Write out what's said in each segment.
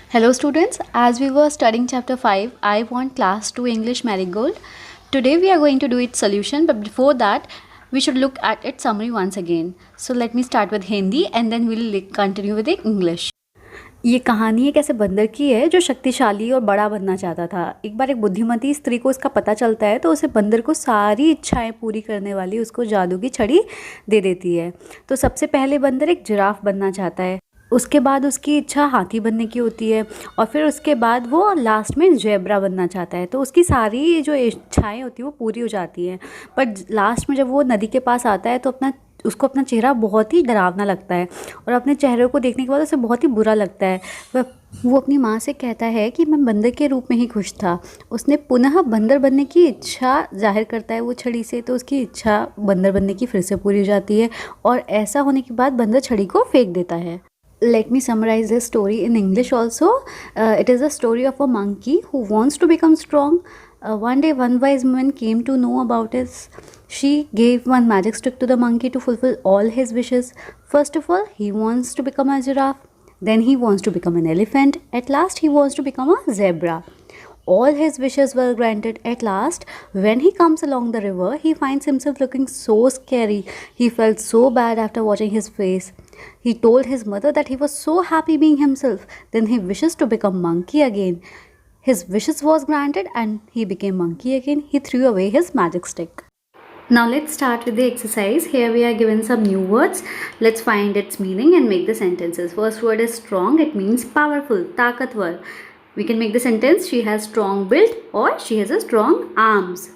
Hello students, as we were studying chapter 5, I want class 2 English Marigold. Today we are going to do its solution, but before that we should look at its summary once again. So let me start with Hindi and then we'll continue with the English. ये कहानी एक ऐसे बंदर की है जो शक्तिशाली और बड़ा बनना चाहता था। एक बार एक बुद्धिमती स्त्री को इसका पता चलता है तो उसे बंदर को सारी इच्छाएं पूरी करने वाली उसको जादू की छड़ी दे देती है। तो सबसे पहले बंदर एक जिराफ बनना चाहता है, उसके बाद उसकी इच्छा हाथी बनने की होती है और फिर उसके बाद वो लास्ट में ज़ेब्रा बनना चाहता है। तो उसकी सारी जो इच्छाएं होती हैं वो पूरी हो जाती हैं, पर लास्ट में जब वो नदी के पास आता है तो उसको अपना चेहरा बहुत ही डरावना लगता है और अपने चेहरे को देखने के बाद उसे बहुत ही बुरा लगता है। वो अपनी माँ से कहता है कि मैं बंदर के रूप में ही खुश था। उसने पुनः बंदर बनने की इच्छा जाहिर करता है वो छड़ी से, तो उसकी इच्छा बंदर बनने की फिर से पूरी हो जाती है और ऐसा होने के बाद बंदर छड़ी को फेंक देता है। Let me summarize this story in English also. It is a story of a monkey who wants to become strong. One day, one wise woman came to know about it. She gave one magic stick to the monkey to fulfill all his wishes. First of all, he wants to become a giraffe. Then he wants to become an elephant. At last, he wants to become a zebra. All his wishes were granted at last. When he comes along the river, he finds himself looking so scary. He felt so bad after watching his face. He told his mother that he was so happy being himself. Then he wishes to become monkey again. His wishes was granted and he became monkey again. He threw away his magic stick. Now let's start with the exercise. Here we are given some new words. Let's find its meaning and make the sentences. First word is strong. It means powerful, ताकतवर. We can make the sentence she has strong build or she has a strong arms.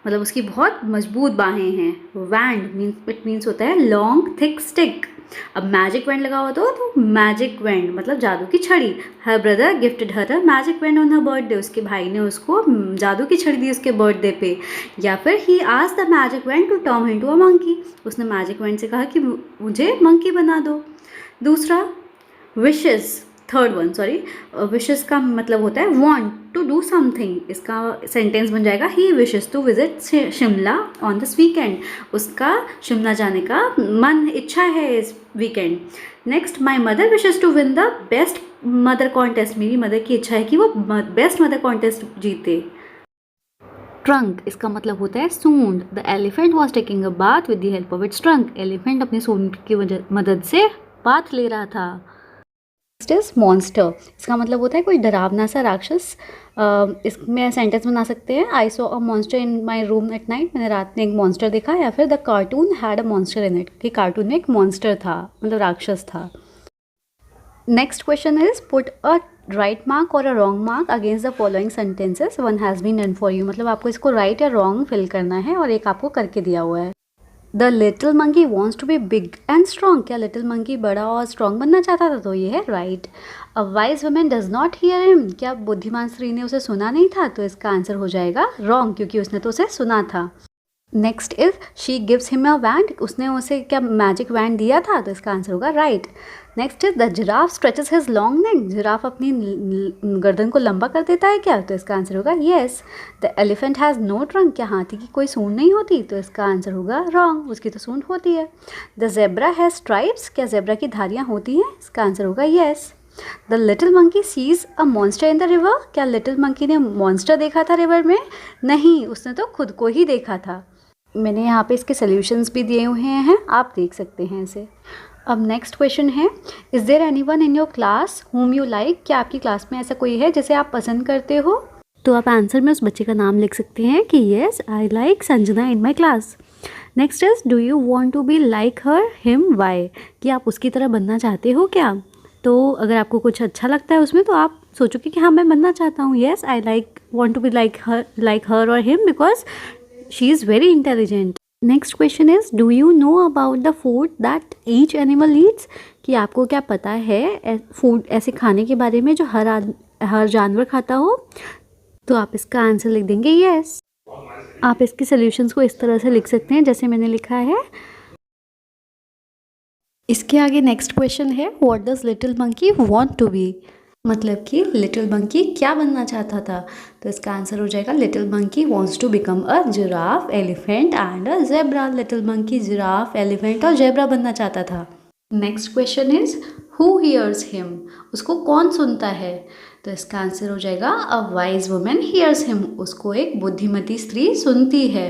मतलब उसकी बहुत मजबूत बाहें हैं. Wand it means होता है long thick stick. अब मैजिक वैंड लगा हुआ तो मैजिक वैंड मतलब जादू की छड़ी. Her brother gifted her a magic wand on her birthday. उसके भाई ने उसको जादू की छड़ी दी उसके बर्थडे पे. या फिर he asked the magic wand to turn into a monkey. उसने मैजिक वैंड से कहा कि मुझे मंकी बना दो. दूसरा wishes, third one sorry, wishes का मतलब होता है वॉन्ट टू डू समथिंग. इसका सेंटेंस बन जाएगा he wishes to visit Shimla on this weekend. उसका शिमला जाने का मन इच्छा है इस weekend. Next, my mother wishes to win the best mother contest. मेरी मदर की इच्छा है कि वो बेस्ट मदर कॉन्टेस्ट जीते. ट्रंक, इसका मतलब होता है सूंड. The elephant was taking a bath with the help of its trunk. Elephant अपनी सूंड की मदद से बाथ ले रहा था. Next is monster. इसका मतलब होता है कोई डरावना सा राक्षस. इसमें सेंटेंस बना सकते हैं I saw a monster in my room at night. मैंने रात में एक मॉन्स्टर देखा. या फिर the cartoon had a monster in it, कि कार्टून में एक मॉन्स्टर था मतलब राक्षस था. Next question is put a right mark और a wrong mark against the following sentences. One has been done for you, मतलब आपको इसको राइट या रॉन्ग फिल करना है और एक आपको करके दिया हुआ है. The little monkey wants to be big and strong. क्या लिटिल मंकी बड़ा और स्ट्रॉन्ग बनना चाहता था? तो ये है right. A wise women does not hear him. क्या बुद्धिमान स्त्री ने उसे सुना नहीं था? तो इसका आंसर हो जाएगा रॉन्ग, क्योंकि उसने तो उसे सुना था. Next is she gives him a wand. उसने उसे क्या मैजिक वैंड दिया था? तो इसका आंसर होगा right. Next is the giraffe stretches his long neck. Giraffe अपनी गर्दन को लंबा कर देता है क्या? तो इसका आंसर होगा yes. The elephant has no trunk. क्या हाथी की कोई सूंड नहीं होती? तो इसका आंसर होगा रॉन्ग, उसकी तो सूंड होती है. The zebra has stripes. क्या जेब्रा की धारियाँ होती हैं? इसका आंसर होगा yes. The little monkey sees a monster in the river. क्या लिटिल मंकी ने मॉन्स्टर देखा था रिवर में? नहीं, उसने तो खुद को ही देखा था. मैंने यहाँ पे इसके सॉल्यूशंस भी दिए हुए हैं, आप देख सकते हैं इसे. अब नेक्स्ट क्वेश्चन है, is there anyone in your class whom you like. क्या आपकी क्लास में ऐसा कोई है जिसे आप पसंद करते हो? तो आप आंसर में उस बच्चे का नाम लिख सकते हैं कि yes I like Sanjana in my class. Next is do you want to be like her him why. कि आप उसकी तरह बनना चाहते हो क्या? तो अगर आपको कुछ अच्छा लगता है उसमें तो आप सोचोगे कि हाँ मैं बनना चाहता हूँ. Yes I like want to be like her और him because she is very intelligent. Next question is do you know about the food that each animal eats. कि आपको क्या पता है फूड ऐसे खाने के बारे में जो हर जानवर खाता हो? तो आप इसका आंसर लिख देंगे yes. आप इसके सॉल्यूशंस को इस तरह से लिख सकते हैं जैसे मैंने लिखा है. इसके आगे नेक्स्ट क्वेश्चन है what does little monkey want to be. मतलब कि लिटिल मंकी क्या बनना चाहता था? तो इसका आंसर हो जाएगा little monkey wants to become a giraffe, elephant and a zebra. Little monkey giraffe, elephant और जेब्रा बनना चाहता था. Next question is who hears him, उसको कौन सुनता है? तो इसका आंसर हो जाएगा a wise women hears him, उसको एक बुद्धिमती स्त्री सुनती है।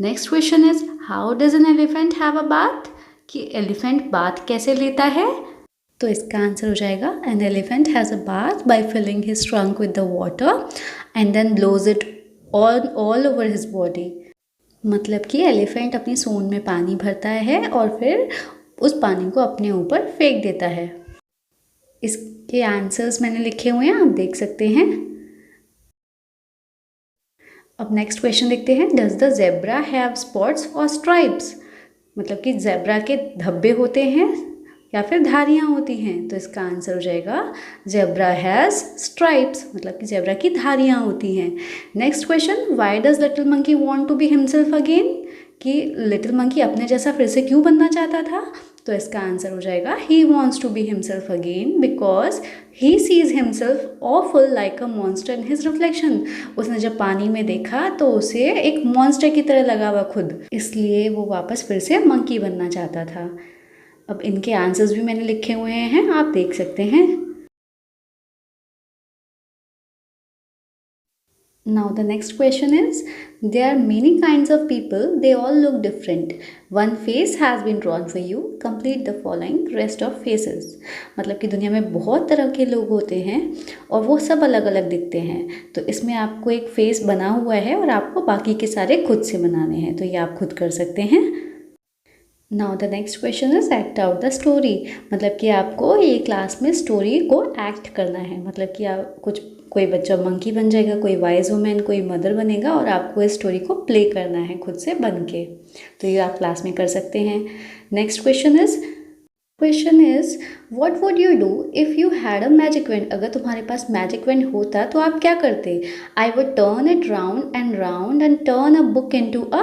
Next question is how does an elephant have a bath, कि एलिफेंट बाथ कैसे लेता है? तो इसका आंसर हो जाएगा an elephant has a bath by filling his trunk with the water and then blows it all over his body. मतलब कि एलिफेंट अपनी सूंड में पानी भरता है और फिर उस पानी को अपने ऊपर फेंक देता है। इसके आंसर्स मैंने लिखे हुए हैं, आप देख सकते हैं। अब नेक्स्ट क्वेश्चन देखते हैं, does the zebra have spots और स्ट्राइप्स, मतलब कि जेब्रा के धब्बे होते हैं या फिर धारियाँ होती हैं? तो इसका आंसर हो जाएगा जेब्रा हैज़ स्ट्राइप्स, मतलब कि जेब्रा की धारियाँ होती हैं। Next question, why does little monkey want to be himself again, कि लिटिल मंकी अपने जैसा फिर से क्यों बनना चाहता था? तो इसका आंसर हो जाएगा he wants to be himself again because he sees himself awful like a monster in his reflection. उसने जब पानी में देखा तो उसे एक मॉन्स्टर की तरह लगा हुआ खुद, इसलिए वो वापस फिर से मंकी बनना चाहता था। अब इनके आंसर्स भी मैंने लिखे हुए हैं, आप देख सकते हैं। Now the next question is, there are many kinds of people, they all look different. One face has been drawn for you. Complete the following rest of faces. मतलब कि दुनिया में बहुत तरह के लोग होते हैं और वो सब अलग अलग दिखते हैं। तो इसमें आपको एक फेस बना हुआ है और आपको बाकी के सारे खुद से बनाने हैं, तो ये आप खुद कर सकते हैं। Now the next question is act out the story, मतलब कि आपको ये क्लास में स्टोरी को एक्ट करना है। मतलब कि आप कोई बच्चा मंकी बन जाएगा, कोई वाइज वुमेन, कोई मदर बनेगा और आपको इस स्टोरी को प्ले करना है खुद से बन के। तो ये आप क्लास में कर सकते हैं। Next question is what would you do if you had a magic wand, अगर तुम्हारे पास मैजिक वेंड होता तो आप क्या करते? I would turn it round and turn a book into a,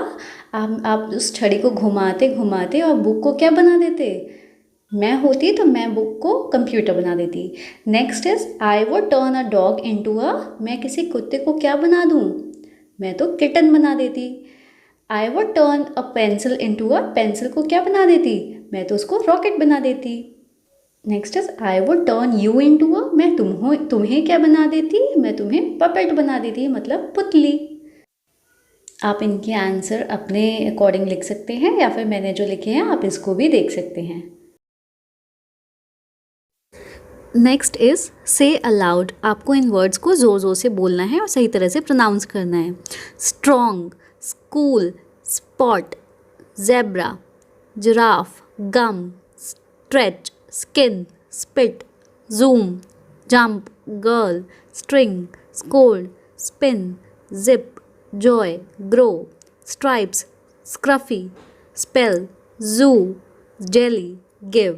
आप उस छड़ी को घुमाते घुमाते और बुक को क्या बना देते? मैं होती तो मैं बुक को कंप्यूटर बना देती। Next is I would turn a dog into a, मैं किसी कुत्ते को क्या बना दूँ? मैं तो किटन बना देती। I would turn a pencil into a, pencil को क्या बना देती? मैं तो उसको रॉकेट बना देती। Next is I would turn you into a, मैं तुम्हें क्या बना देती? मैं तुम्हें पपेट बना देती, मतलब पुतली। आप इनके आंसर अपने अकॉर्डिंग लिख सकते हैं या फिर मैंने जो लिखे हैं आप इसको भी देख सकते हैं। नेक्स्ट इज से अलाउड, आपको इन वर्ड्स को ज़ोर ज़ोर से बोलना है और सही तरह से प्रोनाउंस करना है। Strong, school, spot, zebra, giraffe, gum, stretch, skin, spit, zoom, jump, girl, string, scold, spin, zip, joy, grow, stripes, scruffy, spell, zoo, jelly, give.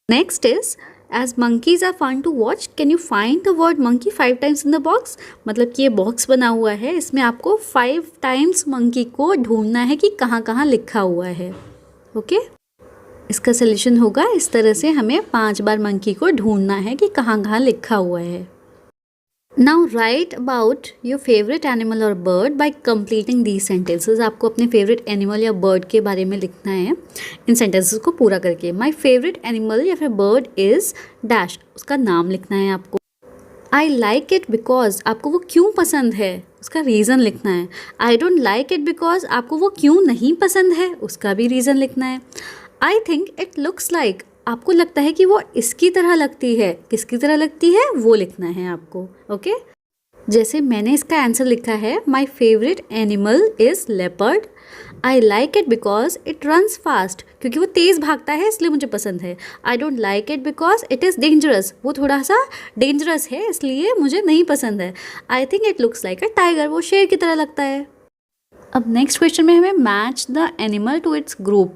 Next is, as monkeys are fun to watch, can you find the word monkey 5 times in the box? मतलब कि ये box बना हुआ है, इसमें आपको 5 times monkey को ढूंढना है कि कहाँ कहाँ लिखा हुआ है। ओके, इसका सलूशन होगा इस तरह से, हमें 5 बार मंकी को ढूंढना है कि कहाँ कहाँ लिखा हुआ है। Now write about your favorite animal or bird by completing these sentences. आपको अपने favorite animal या bird के बारे में लिखना है इन sentences को पूरा करके। My favorite animal या फिर bird is dash, उसका नाम लिखना है आपको। I like it because, आपको वो क्यों पसंद है उसका रीज़न लिखना है। I don't like it because, आपको वो क्यों नहीं पसंद है उसका भी रीज़न लिखना है। I think it looks like, आपको लगता है कि वो इसकी तरह लगती है, किसकी तरह लगती है वो लिखना है आपको। ओके, जैसे मैंने इसका आंसर लिखा है, my favourite animal is leopard. I like it because it runs fast, क्योंकि वो तेज़ भागता है इसलिए मुझे पसंद है। I don't like it because it is dangerous, वो थोड़ा सा डेंजरस है इसलिए मुझे नहीं पसंद है। I think it looks like a tiger, वो शेर की तरह लगता है। अब नेक्स्ट क्वेश्चन में हमें match the animal to its group,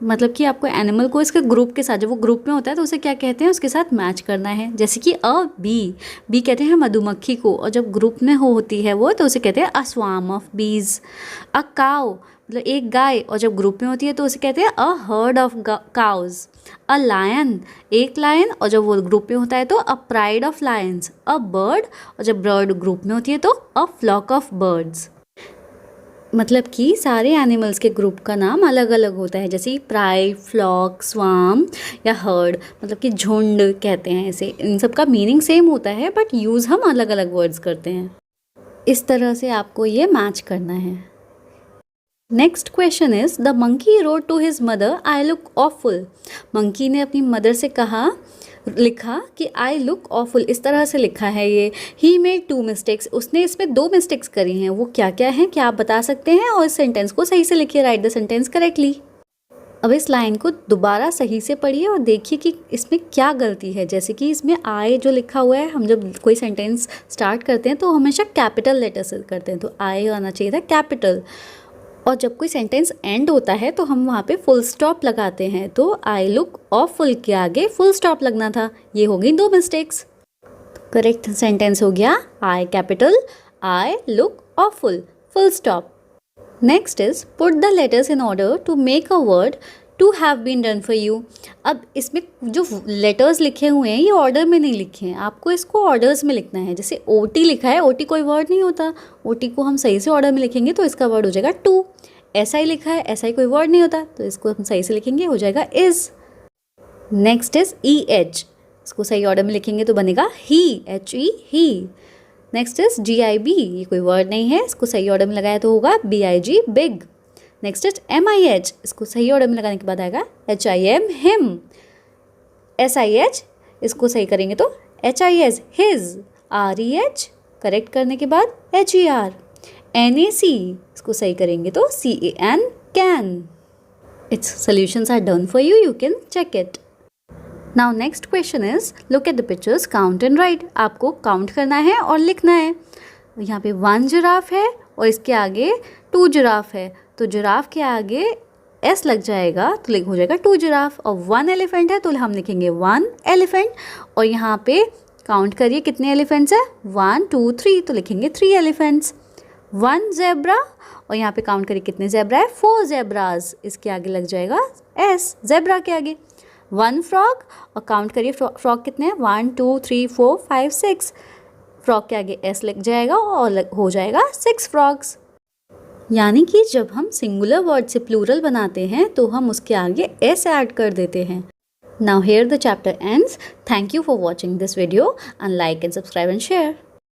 मतलब कि आपको एनिमल को इसके ग्रुप के साथ, जब वो ग्रुप में होता है तो उसे क्या कहते हैं उसके साथ मैच करना है। जैसे कि अ बी कहते हैं मधुमक्खी को, और जब ग्रुप में होती है वो तो उसे कहते हैं अ स्वार्म ऑफ बीज। अ काउ मतलब एक गाय, और जब ग्रुप में होती है तो उसे कहते हैं a herd of cows. A lion एक लायन, और जब वो ग्रुप में होता है तो a pride of lions. A bird, और जब बर्ड ग्रुप में होती है तो अ फ्लॉक ऑफ बर्ड्स। मतलब कि सारे एनिमल्स के ग्रुप का नाम अलग अलग होता है, जैसे प्राइड, फ्लॉक, स्वार्म या हर्ड, मतलब कि झुंड कहते हैं इसे। इन सब का मीनिंग सेम होता है बट यूज़ हम अलग अलग वर्ड्स करते हैं। इस तरह से आपको ये मैच करना है। Next question is the monkey rode to his mother I look awful. Monkey ने अपनी मदर से लिखा कि आई लुक ऑफुल, इस तरह से लिखा है ये। ही मेड 2 मिस्टेक्स, उसने इसमें 2 मिस्टेक्स करी हैं। वो क्या क्या हैं, क्या आप बता सकते हैं? और इस सेंटेंस को सही से लिखिए, राइट द सेंटेंस करेक्टली। अब इस लाइन को दोबारा सही से पढ़िए और देखिए कि इसमें क्या गलती है। जैसे कि इसमें आई जो लिखा हुआ है, हम जब कोई सेंटेंस स्टार्ट करते हैं तो हमेशा कैपिटल लेटर से करते हैं, तो आई आना चाहिए था कैपिटल। और जब कोई सेंटेंस एंड होता है तो हम वहाँ पे फुल स्टॉप लगाते हैं, तो आई लुक ऑफुल के आगे फुल स्टॉप लगना था। ये हो गई 2 मिस्टेक्स। करेक्ट सेंटेंस हो गया I capital, I look awful, full stop. Next is put the letters in order to make a word to have been done for you. अब इसमें जो लेटर्स लिखे हुए हैं ये ऑर्डर में नहीं लिखे हैं, आपको इसको ऑर्डर्स में लिखना है। जैसे ओटी लिखा है, ओटी कोई वर्ड नहीं होता, ओटी को हम सही से ऑर्डर में लिखेंगे तो इसका वर्ड हो जाएगा टू। ऐसा ही लिखा है, ऐसा ही कोई वर्ड नहीं होता, तो इसको हम सही से लिखेंगे, हो जाएगा is. Next is E H, इसको सही ऑर्डर में लिखेंगे तो बनेगा he, H E he. Next is G I B, ये कोई वर्ड नहीं है, इसको सही ऑर्डर में लगाया तो होगा B I G big. Next is M I H, इसको सही ऑर्डर में लगाने के बाद आएगा H I M him. S I H, इसको सही करेंगे तो H I S his. R E H, correct करने के बाद H E R. N A C, इसको सही करेंगे तो C A N can. Its solutions are done for you, you can check it. Now next question is look at the pictures, count and right. आपको count करना है और लिखना है। यहाँ पे 1 जिराफ है और इसके आगे 2 जिराफ है, तो जिराफ के आगे एस लग जाएगा तो हो जाएगा 2 जिराफ। और 1 एलिफेंट है तो हम लिखेंगे 1 एलिफेंट। और यहाँ पे काउंट करिए कितने एलिफेंट्स है, 1 2 3, तो लिखेंगे 3 एलिफेंट्स। 1 जेब्रा, और यहाँ पे काउंट करिए कितने जेब्रा है, 4 जेब्राज, इसके आगे लग जाएगा एस, जेब्रा के आगे। 1 फ्रॉग, और काउंट करिए फ्रॉग कितने हैं, 1 2 3 4 5 6, फ्रॉग के आगे एस लग जाएगा और हो जाएगा 6 फ्रॉग्स। यानी कि जब हम सिंगुलर वर्ड से प्लूरल बनाते हैं तो हम उसके आगे एस ऐड कर देते हैं। Now here the chapter ends. Thank you for watching this video and like and subscribe and share.